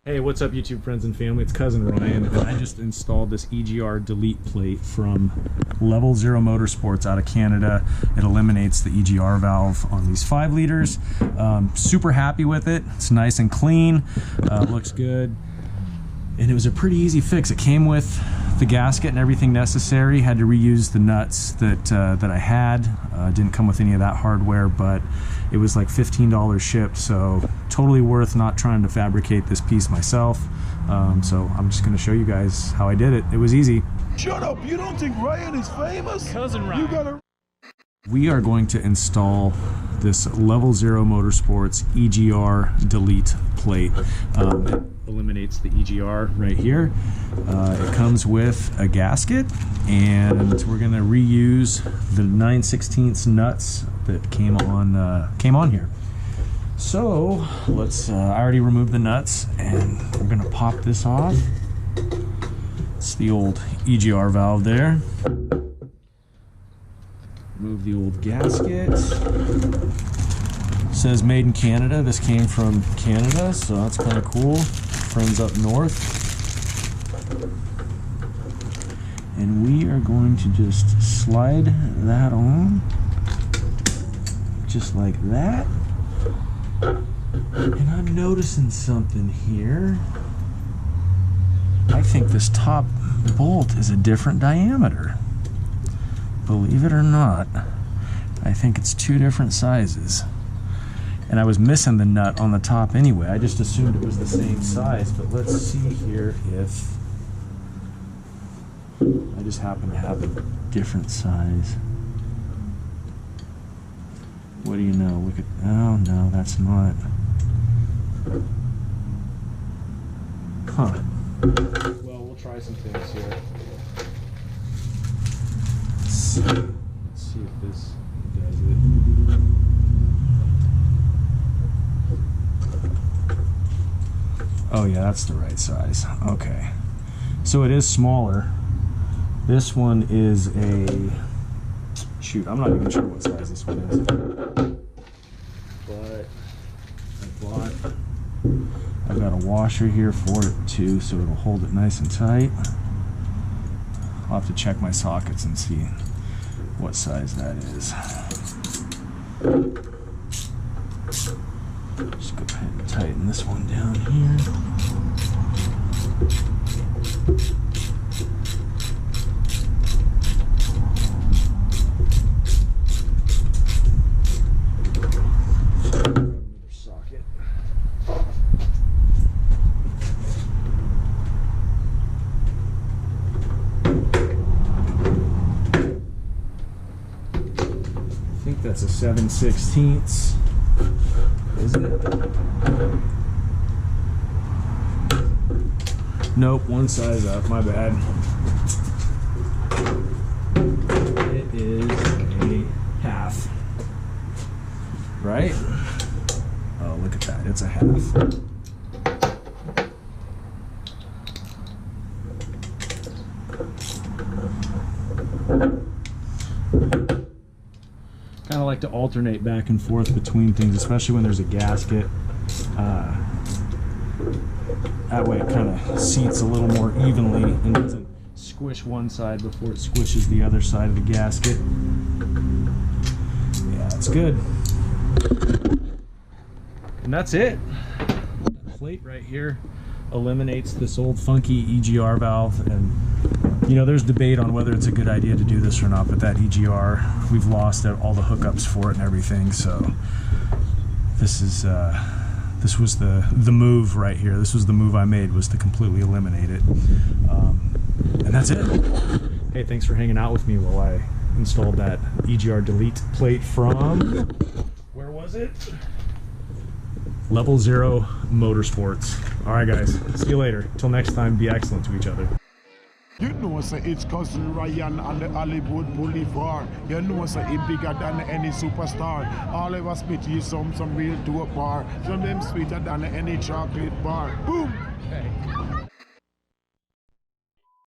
Hey, what's up YouTube friends and family? It's Cousin Ryan, and I just installed this EGR delete plate from Level Zero Motorsports out of Canada. It eliminates the EGR valve on these 5 liters. Super happy with it. It's nice and clean, looks good. And it was a pretty easy fix. It came with the gasket and everything necessary. Had to reuse the nuts that I had. Didn't come with any of that hardware, but it was like $15 shipped, so totally worth not trying to fabricate this piece myself. So I'm just going to show you guys how I did it. It was easy. Shut up! You don't think Ryan is famous? Cousin Ryan. You gotta... We are going to install this Level Zero Motorsports EGR delete plate. It eliminates the EGR right here. It comes with a gasket, and we're going to reuse the 9/16 nuts that came on here. So let's. I already removed the nuts, and we're going to pop this off. It's the old EGR valve there. Remove the old gasket. It says made in Canada. This came from Canada, so that's kind of cool. Friends up north. And we are going to just slide that on. Just like that. And I'm noticing something here. I think this top bolt is a different diameter. Believe it or not, I think it's 2 different sizes. And I was missing the nut on the top anyway. I just assumed it was the same size, but let's see here if I just happen to have a different size. What do you know? Look at, oh no, that's not. Huh. Well, we'll try some things here. Let's see if this does it. Oh yeah, that's the right size. Okay. So it is smaller. This one is a... Shoot, I'm not even sure what size this one is. But I've got a washer here for it too, so it'll hold it nice and tight. I'll have to check my sockets and see what size that is. Just go ahead and tighten this one down here. Another socket. I think that's a 7/16. Is it? Nope, one size up, my bad. It is a half. Right? Oh, look at that, it's a half. Kind of like to alternate back and forth between things, especially when there's a gasket. That way it kind of seats a little more evenly and doesn't squish one side before it squishes the other side of the gasket. Yeah, that's good. And that's it. That plate right here eliminates this old funky EGR valve, and you know, there's debate on whether it's a good idea to do this or not, but that EGR, we've lost all the hookups for it and everything, so this is this was the move right here. This was the move I made, was to completely eliminate it. And that's it. Hey, thanks for hanging out with me while I installed that EGR delete plate from, where was it? Level Zero Motorsports. All right, guys. See you later. Till next time, be excellent to each other. You know, say it's Cousin Ryan on the Hollywood Boulevard. You know, say he bigger than any superstar. All of us spit you some real dope bar. Some of them sweeter than any chocolate bar. Boom! Hey.